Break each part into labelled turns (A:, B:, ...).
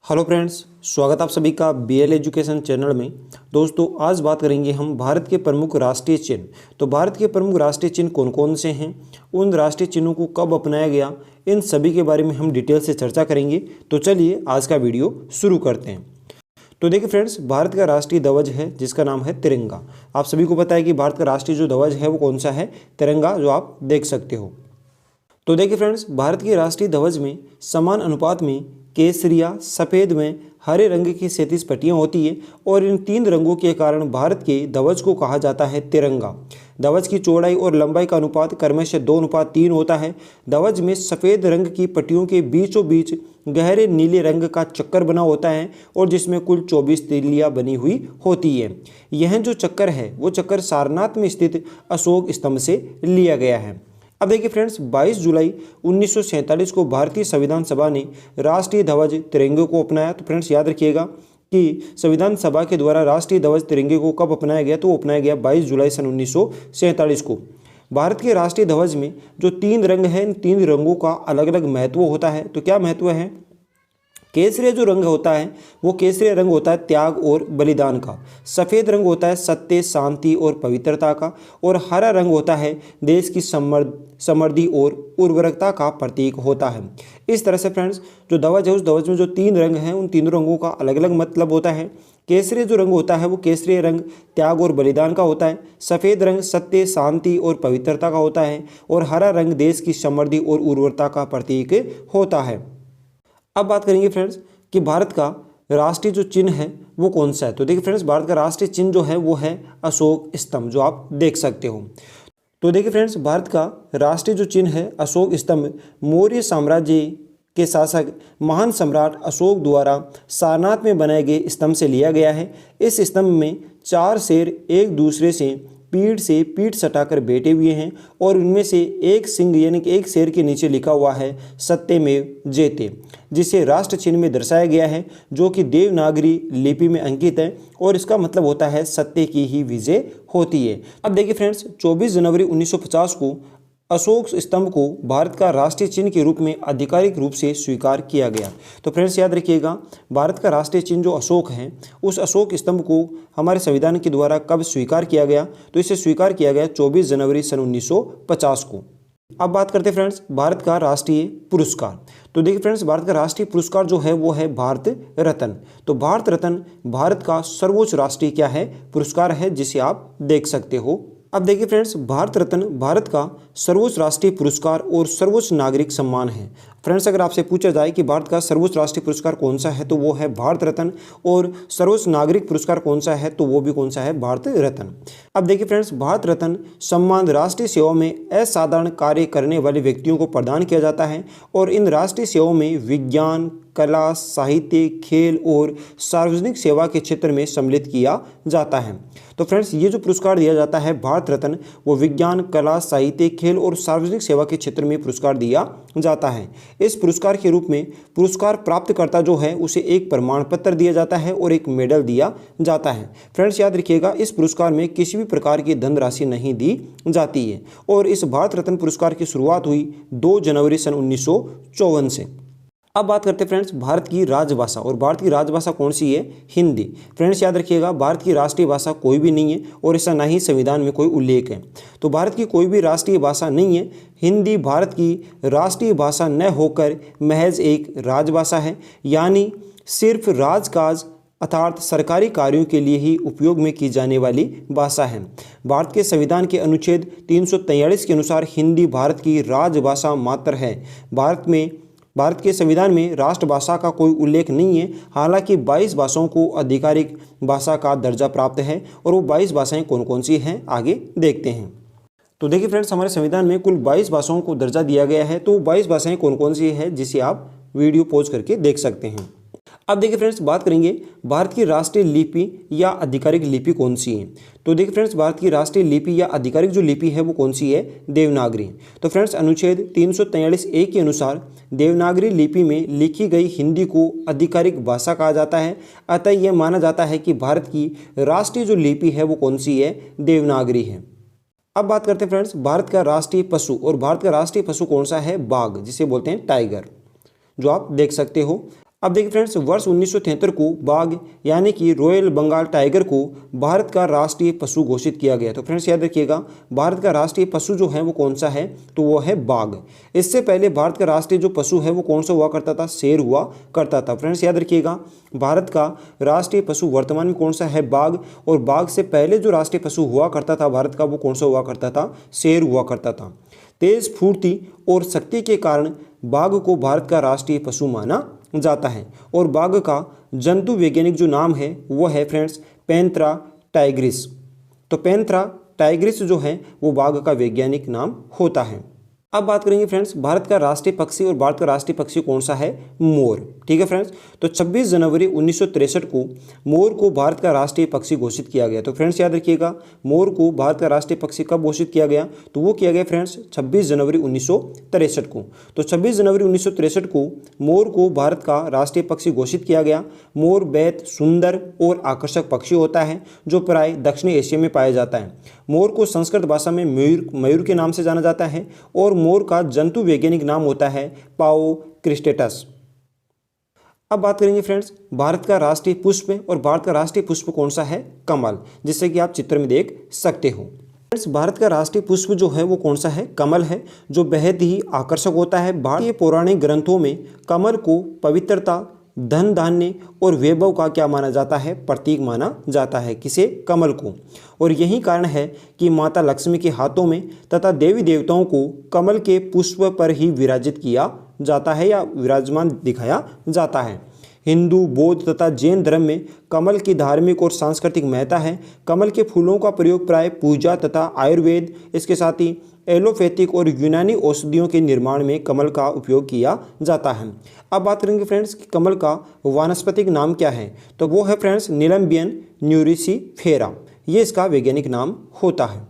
A: Hello friends, स्वागत आप सभी का बीएल एजुकेशन चैनल में। दोस्तों, आज बात करेंगे हम भारत के प्रमुख राष्ट्रीय चिन्ह। तो भारत के प्रमुख राष्ट्रीय चिन्ह कौन कौन से हैं, उन राष्ट्रीय चिन्हों को कब अपनाया गया, इन सभी के बारे में हम डिटेल से चर्चा करेंगे। तो चलिए आज का वीडियो शुरू करते हैं। तो देखिए फ्रेंड्स, भारत का राष्ट्रीय ध्वज है जिसका नाम है तिरंगा। आप सभी को पता है कि भारत का राष्ट्रीय जो ध्वज है वो कौन सा है, तिरंगा, जो आप देख सकते हो। तो देखिए फ्रेंड्स, भारत के राष्ट्रीय ध्वज में समान अनुपात में केसरिया, सफ़ेद में हरे रंग की 37 पट्टियाँ होती है और इन तीन रंगों के कारण भारत के ध्वज को कहा जाता है तिरंगा। ध्वज की चौड़ाई और लंबाई का अनुपात क्रमशः 2:3 होता है। ध्वज में सफ़ेद रंग की पट्टियों के बीचों बीच गहरे नीले रंग का चक्कर बना होता है और जिसमें कुल 24 तीलियाँ बनी हुई होती है। यह जो चक्कर है वो चक्कर सारनाथ में स्थित अशोक स्तंभ से लिया गया है। अब देखिए फ्रेंड्स, 22 जुलाई 1947 को भारतीय संविधान सभा ने राष्ट्रीय ध्वज तिरंगे को अपनाया। तो फ्रेंड्स याद रखिएगा कि संविधान सभा के द्वारा राष्ट्रीय ध्वज तिरंगे को कब अपनाया गया, तो अपनाया गया 22 जुलाई सन 1947 को। भारत के राष्ट्रीय ध्वज में जो तीन रंग हैं, इन तीन रंगों का अलग अलग महत्व होता है। तो क्या महत्व है? केसरिया जो रंग होता है वो केसरिया रंग होता है त्याग और बलिदान का। सफ़ेद रंग होता है सत्य, शांति और पवित्रता का। और हरा रंग होता है देश की समृद्धि और उर्वरकता का प्रतीक होता है। इस तरह से फ्रेंड्स, जो ध्वज है उस ध्वज में जो तीन रंग हैं उन तीनों रंगों का अलग अलग मतलब होता है। केसरिया जो रंग होता है वो केसरिया रंग त्याग और बलिदान का होता है। सफ़ेद रंग सत्य, शांति और पवित्रता का होता है। और हरा रंग देश की समृद्धि और उर्वरता का प्रतीक होता है। अब बात करेंगे फ्रेंड्स कि भारत का राष्ट्रीय जो चिन्ह है वो कौन सा है। तो देखिए फ्रेंड्स, भारत का राष्ट्रीय चिन्ह जो है वो है अशोक स्तंभ, जो आप देख सकते हो। तो देखिए फ्रेंड्स, भारत का राष्ट्रीय जो चिन्ह है अशोक स्तंभ मौर्य साम्राज्य के शासक महान सम्राट अशोक द्वारा सारनाथ में बनाए गए स्तंभ से लिया गया है। इस स्तंभ में 4 शेर एक दूसरे से पीठ सटाकर बैठे हुए हैं और उनमें से एक सिंह यानी कि एक शेर के नीचे लिखा हुआ है सत्यमेव जयते, जिसे राष्ट्र चिन्ह में दर्शाया गया है, जो कि देवनागरी लिपि में अंकित है और इसका मतलब होता है सत्य की ही विजय होती है। अब देखिए फ्रेंड्स, 24 जनवरी 1950 को अशोक स्तंभ को भारत का राष्ट्रीय चिन्ह के रूप में आधिकारिक रूप से स्वीकार किया गया। तो फ्रेंड्स याद रखिएगा, भारत का राष्ट्रीय चिन्ह जो अशोक है उस अशोक स्तंभ को हमारे संविधान के द्वारा कब स्वीकार किया गया, तो इसे स्वीकार किया गया 24 जनवरी सन 1950 को। अब बात करते हैं फ्रेंड्स भारत का राष्ट्रीय पुरस्कार। तो देखिए फ्रेंड्स, भारत का राष्ट्रीय पुरस्कार जो है वो है भारत रत्न। तो भारत रत्न भारत का सर्वोच्च राष्ट्रीय क्या है, पुरस्कार है, जिसे आप देख सकते हो। अब देखिए फ्रेंड्स, भारत रत्न भारत का सर्वोच्च राष्ट्रीय पुरस्कार और सर्वोच्च नागरिक सम्मान है। फ्रेंड्स, अगर आपसे पूछा जाए कि भारत का सर्वोच्च राष्ट्रीय पुरस्कार कौन सा है तो वो है भारत रत्न, और सर्वोच्च नागरिक पुरस्कार कौन सा है तो वो भी कौन सा है, भारत रत्न। अब देखिए फ्रेंड्स, भारत रत्न सम्मान राष्ट्रीय सेवा में असाधारण कार्य करने वाले व्यक्तियों को प्रदान किया जाता है और इन राष्ट्रीय सेवाओं में विज्ञान, कला, साहित्य, खेल और सार्वजनिक सेवा के क्षेत्र में सम्मिलित किया जाता है। तो फ्रेंड्स, ये जो पुरस्कार दिया जाता है भारत रत्न, वो विज्ञान, कला, साहित्य, खेल और सार्वजनिक सेवा के क्षेत्र में पुरस्कार दिया जाता है। इस पुरस्कार के रूप में पुरस्कार प्राप्तकर्ता जो है उसे एक प्रमाण पत्र दिया जाता है और एक मेडल दिया जाता है। फ्रेंड्स याद रखिएगा, इस पुरस्कार में किसी भी प्रकार की धनराशि नहीं दी जाती है और इस भारत रत्न पुरस्कार की शुरुआत हुई 2 जनवरी सन 1954 से। अब बात करते हैं फ्रेंड्स भारत की राजभाषा, और भारत की राजभाषा कौन सी है, हिंदी। फ्रेंड्स याद रखिएगा, भारत की राष्ट्रीय भाषा कोई भी नहीं है और ऐसा ना ही संविधान में कोई उल्लेख है। तो भारत की कोई भी राष्ट्रीय भाषा नहीं है। हिंदी भारत की राष्ट्रीय भाषा न होकर महज एक राजभाषा है, यानी सिर्फ राजकाज अर्थात सरकारी कार्यों के लिए ही उपयोग में की जाने वाली भाषा है। भारत के संविधान के अनुच्छेद 343 के अनुसार हिंदी भारत की राजभाषा मात्र है। भारत के संविधान में राष्ट्रभाषा का कोई उल्लेख नहीं है। हालांकि 22 भाषाओं को आधिकारिक भाषा का दर्जा प्राप्त है और वो 22 भाषाएं कौन कौन सी हैं आगे देखते हैं। तो देखिए फ्रेंड्स, हमारे संविधान में कुल 22 भाषाओं को दर्जा दिया गया है। तो 22 भाषाएं कौन कौन सी है जिसे आप वीडियो पॉज करके देख सकते हैं। अब देखिए फ्रेंड्स, बात करेंगे भारत की राष्ट्रीय लिपि या आधिकारिक लिपि कौन सी है। तो देखिए फ्रेंड्स, भारत की राष्ट्रीय लिपि या आधिकारिक जो लिपि है वो कौन सी है, देवनागरी। तो फ्रेंड्स, अनुच्छेद 343(a) के अनुसार देवनागरी लिपि में लिखी गई हिंदी को आधिकारिक भाषा कहा जाता है। अतः यह माना जाता है कि भारत की राष्ट्रीय जो लिपि है वो कौन सी है, देवनागरी है। अब बात करते हैं फ्रेंड्स भारत का राष्ट्रीय पशु, और भारत का राष्ट्रीय पशु कौन सा है, बाघ, जिसे बोलते हैं टाइगर, जो आप देख सकते हो। अब देखिए फ्रेंड्स, वर्ष 1973 को बाघ यानी कि रॉयल बंगाल टाइगर को भारत का राष्ट्रीय पशु घोषित किया गया। तो फ्रेंड्स याद रखिएगा, भारत का राष्ट्रीय पशु जो है वो कौन सा है, तो वो है बाघ। इससे पहले भारत का राष्ट्रीय जो पशु है वो कौन सा हुआ करता था, शेर हुआ करता था। फ्रेंड्स याद रखिएगा, भारत का राष्ट्रीय पशु वर्तमान में कौन सा है, बाघ। और बाघ से पहले जो राष्ट्रीय पशु हुआ करता था भारत का, वो कौन सा हुआ करता था, शेर हुआ करता था। तेज फुर्ती और शक्ति के कारण बाघ को भारत का राष्ट्रीय पशु माना जाता है। और बाघ का जंतु वैज्ञानिक जो नाम है वो है फ्रेंड्स पैंथेरा टाइग्रिस। तो पैंथेरा टाइग्रिस जो है वो बाघ का वैज्ञानिक नाम होता है। अब बात करेंगे फ्रेंड्स, भारत का राष्ट्रीय पक्षी, और भारत का राष्ट्रीय पक्षी कौन सा है, मोर। ठीक है फ्रेंड्स, तो 26 जनवरी 1963 को मोर को भारत का राष्ट्रीय पक्षी घोषित किया गया। तो फ्रेंड्स याद रखिएगा, मोर को भारत का राष्ट्रीय पक्षी कब घोषित किया गया, तो वो किया गया फ्रेंड्स 26 जनवरी 1963 को। तो 26 जनवरी 1963 को मोर को भारत का राष्ट्रीय पक्षी घोषित किया गया। मोर बेहद सुंदर और आकर्षक पक्षी होता है जो प्राय दक्षिणी एशिया में पाया जाता है। मोर को संस्कृत भाषा में मयूर के नाम से जाना जाता है और मोर का जंतु वैज्ञानिक नाम होता है पाओ क्रिस्टेटस। अब बात करेंगे फ्रेंड्स, भारत का राष्ट्रीय पुष्प, और भारत का राष्ट्रीय पुष्प कौन सा है, कमल, जिससे कि आप चित्र में देख सकते हो। फ्रेंड्स, भारत का राष्ट्रीय पुष्प जो है वो कौन सा है, कमल है, जो बेहद ही आकर्षक होता है। भारतीय पौराणिक ग्रंथों में कमल को पवित्रता, धन धान्य और वैभव का क्या माना जाता है, प्रतीक माना जाता है। किसे, कमल को। और यही कारण है कि माता लक्ष्मी के हाथों में तथा देवी देवताओं को कमल के पुष्प पर ही विराजित किया जाता है या विराजमान दिखाया जाता है। हिंदू, बौद्ध तथा जैन धर्म में कमल की धार्मिक और सांस्कृतिक महत्ता है। कमल के फूलों का प्रयोग प्राय पूजा तथा आयुर्वेद, इसके साथ ही एलोपैथिक और यूनानी औषधियों के निर्माण में कमल का उपयोग किया जाता है। अब बात करेंगे फ्रेंड्स कि कमल का वानस्पतिक नाम क्या है, तो वो है फ्रेंड्स निलंबियन न्यूरिसीफेरा, ये इसका वैज्ञानिक नाम होता है।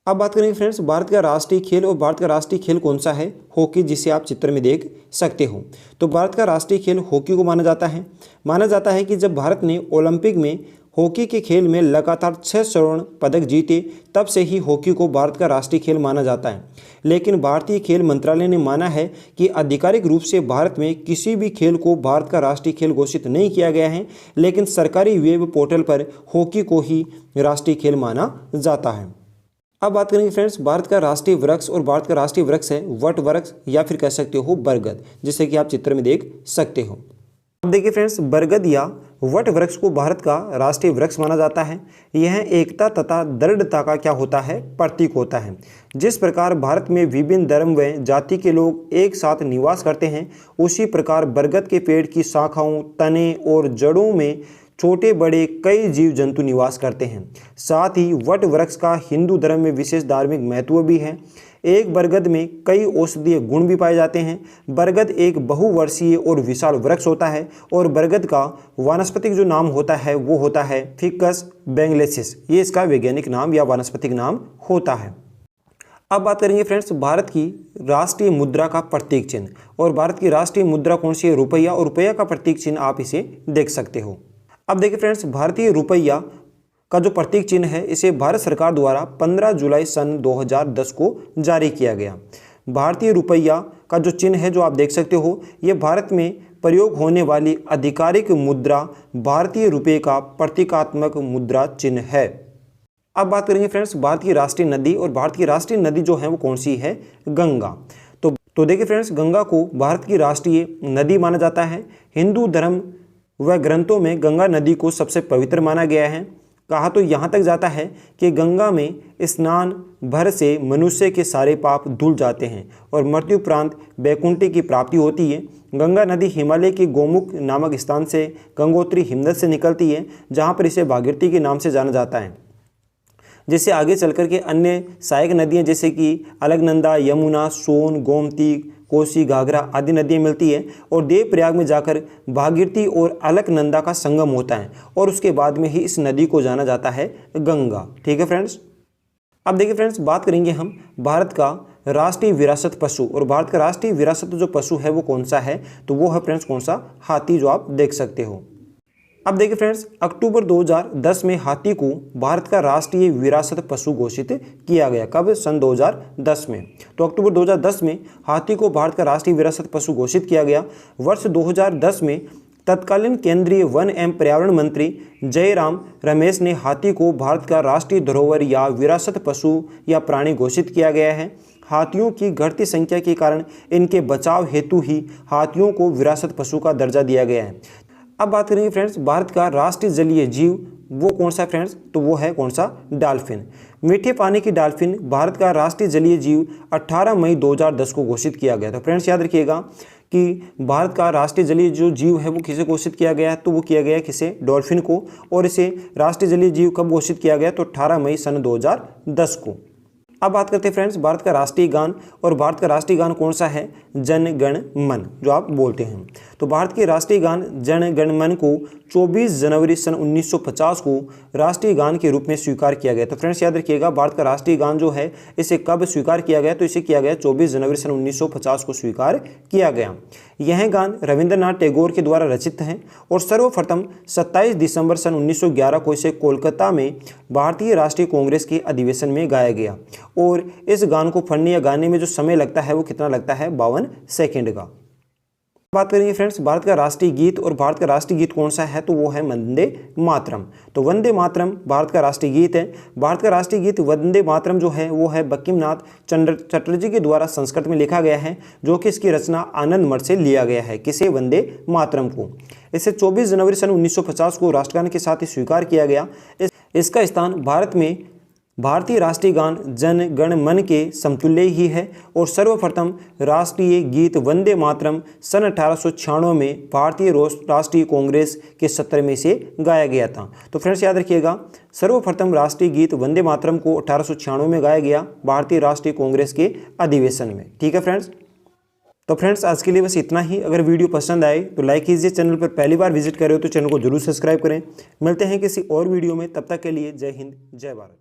A: अब बात करेंगे फ्रेंड्स, भारत का राष्ट्रीय खेल, और भारत का राष्ट्रीय खेल कौन सा है, हॉकी, जिसे आप चित्र में देख सकते हो। तो भारत का राष्ट्रीय खेल हॉकी को माना जाता है। माना जाता है कि जब भारत ने ओलंपिक में हॉकी के खेल में लगातार 6 स्वर्ण पदक जीते, तब से ही हॉकी को भारत का राष्ट्रीय खेल माना जाता है। लेकिन भारतीय खेल मंत्रालय ने माना है कि आधिकारिक रूप से भारत में किसी भी खेल को भारत का राष्ट्रीय खेल घोषित नहीं किया गया है, लेकिन सरकारी वेब पोर्टल पर हॉकी को ही राष्ट्रीय खेल माना जाता है। अब बात करेंगे फ्रेंड्स, भारत का राष्ट्रीय वृक्ष, और भारत का राष्ट्रीय वृक्ष है वट वृक्ष या फिर कह सकते हो बरगद, जिसे कि आप चित्र में देख सकते हो। अब देखिए फ्रेंड्स, बरगद या वट वृक्ष को भारत का राष्ट्रीय वृक्ष माना जाता है। यह एकता तथा दृढ़ता का क्या होता है, प्रतीक होता है। जिस प्रकार भारत में विभिन्न धर्म व जाति के लोग एक साथ निवास करते हैं, उसी प्रकार बरगद के पेड़ की शाखाओं, तने और जड़ों में छोटे बड़े कई जीव जंतु निवास करते हैं। साथ ही वट वृक्ष का हिंदू धर्म में विशेष धार्मिक महत्व भी है। एक बरगद में कई औषधीय गुण भी पाए जाते हैं। बरगद एक बहुवर्षीय और विशाल वृक्ष होता है, और बरगद का वानस्पतिक जो नाम होता है वो होता है फिकस बेंगलेसिस, ये इसका वैज्ञानिक नाम या वानस्पतिक नाम होता है। अब बात करेंगे फ्रेंड्स, भारत की राष्ट्रीय मुद्रा का प्रतीक चिन्ह, और भारत की राष्ट्रीय मुद्रा कौन सी है, रुपया, और रुपया का प्रतीक चिन्ह आप इसे देख सकते हो। अब देखिए फ्रेंड्स, भारतीय रुपया का जो प्रतीक चिन्ह है, इसे भारत सरकार द्वारा 15 जुलाई सन 2010 को जारी किया गया। भारतीय रुपया का जो चिन्ह है जो आप देख सकते हो, ये भारत में प्रयोग होने वाली आधिकारिक मुद्रा भारतीय रुपये का प्रतीकात्मक मुद्रा चिन्ह है। अब बात करेंगे फ्रेंड्स, भारत की राष्ट्रीय नदी, और भारत की राष्ट्रीय नदी जो है वो कौन सी है, गंगा। तो देखिए फ्रेंड्स, गंगा को भारत की राष्ट्रीय नदी माना जाता है। हिंदू धर्म व ग्रंथों में गंगा नदी को सबसे पवित्र माना गया है। कहा तो यहाँ तक जाता है कि गंगा में स्नान भर से मनुष्य के सारे पाप धुल जाते हैं और मृत्यु उपरांत वैकुंठी की प्राप्ति होती है। गंगा नदी हिमालय के गोमुख नामक स्थान से गंगोत्री हिमनद से निकलती है, जहाँ पर इसे भागीरथी के नाम से जाना जाता है। जिससे आगे चलकर के अन्य सहायक नदियाँ जैसे कि अलकनंदा, यमुना, सोन, गोमती, कोसी, घाघरा आदि नदियाँ मिलती है, और देवप्रयाग में जाकर भागीरथी और अलकनंदा का संगम होता है, और उसके बाद में ही इस नदी को जाना जाता है गंगा। ठीक है फ्रेंड्स। अब देखिए फ्रेंड्स, बात करेंगे हम भारत का राष्ट्रीय विरासत पशु, और भारत का राष्ट्रीय विरासत जो पशु है वो कौन सा है, तो वो है फ्रेंड्स कौन सा, हाथी, जो आप देख सकते हो। अब देखिए फ्रेंड्स, अक्टूबर 2010 में हाथी को भारत का राष्ट्रीय विरासत पशु घोषित किया गया। कब, सन 2010 में। तो अक्टूबर 2010 में हाथी को भारत का राष्ट्रीय विरासत पशु घोषित किया गया। वर्ष 2010 में तत्कालीन केंद्रीय वन एवं पर्यावरण मंत्री जयराम रमेश ने हाथी को भारत का राष्ट्रीय धरोहर या विरासत पशु या प्राणी घोषित किया गया है। हाथियों की घटती संख्या के कारण इनके बचाव हेतु ही हाथियों को विरासत पशु का दर्जा दिया गया है। अब बात करेंगे फ्रेंड्स, भारत का राष्ट्रीय जलीय जीव वो कौन सा फ्रेंड्स, तो वो है कौन सा, डॉल्फिन। मीठे पानी की डॉल्फिन भारत का राष्ट्रीय जलीय जीव 18 मई 2010 को घोषित किया गया था। फ्रेंड्स याद रखिएगा कि भारत का राष्ट्रीय जलीय जो जीव है वो किसे घोषित किया गया है, तो वो किया गया है किसे, डॉल्फिन को। और इसे राष्ट्रीय जलीय जीव कब घोषित किया गया, तो 18 मई सन 2010 को। अब बात करते हैं फ्रेंड्स भारत का राष्ट्रीय गान, और भारत का राष्ट्रीय गान कौन सा है, जन गण मन, जो आप बोलते हैं। तो भारत के राष्ट्रीय गान जन गण मन को 24 जनवरी सन 1950 को राष्ट्रीय गान के रूप में स्वीकार किया गया। तो फ्रेंड्स याद रखिएगा भारत का राष्ट्रीय गान जो है इसे कब स्वीकार किया गया, तो इसे किया गया 24 जनवरी सन 1950 को स्वीकार किया गया। यह गान रविंद्रनाथ टैगोर के द्वारा रचित है और सर्वप्रथम 27 दिसंबर सन 1911 को इसे कोलकाता में भारतीय राष्ट्रीय कांग्रेस के अधिवेशन में गाया गया। और इस गान को पढ़ने या गाने में जो समय लगता है वो कितना लगता है, 52 सेकेंड का। बात करेंगे फ्रेंड्स भारत का राष्ट्रीय गीत, और भारत का राष्ट्रीय गीत कौन सा है, तो वो है वंदे मातरम। तो वंदे मातरम भारत का राष्ट्रीय गीत है। भारत का राष्ट्रीय गीत वंदे मातरम जो है वो है बंकिमनाथ चटर्जी के द्वारा संस्कृत में लिखा गया है, जो कि इसकी रचना आनंद मठ से लिया गया है। किसे, वंदे मातरम को। इसे 24 जनवरी सन 1950 को राष्ट्रगान के साथ ही स्वीकार किया गया। इसका स्थान भारत में भारतीय राष्ट्रीय गान जन गण मन के समतुल्य ही है। और सर्वप्रथम राष्ट्रीय गीत वंदे मातरम सन 1896 में भारतीय राष्ट्रीय कांग्रेस के सत्र में से गाया गया था। तो फ्रेंड्स याद रखिएगा सर्वप्रथम राष्ट्रीय गीत वंदे मातरम को 1896 में गाया गया भारतीय राष्ट्रीय कांग्रेस के अधिवेशन में। ठीक है फ्रेंड्स। तो फ्रेंड्स आज के लिए बस इतना ही। अगर वीडियो पसंद आए तो लाइक कीजिए, चैनल पर पहली बार विजिट कर रहे हो तो चैनल को जरूर सब्सक्राइब करें। मिलते हैं किसी और वीडियो में, तब तक के लिए जय हिंद जय भारत।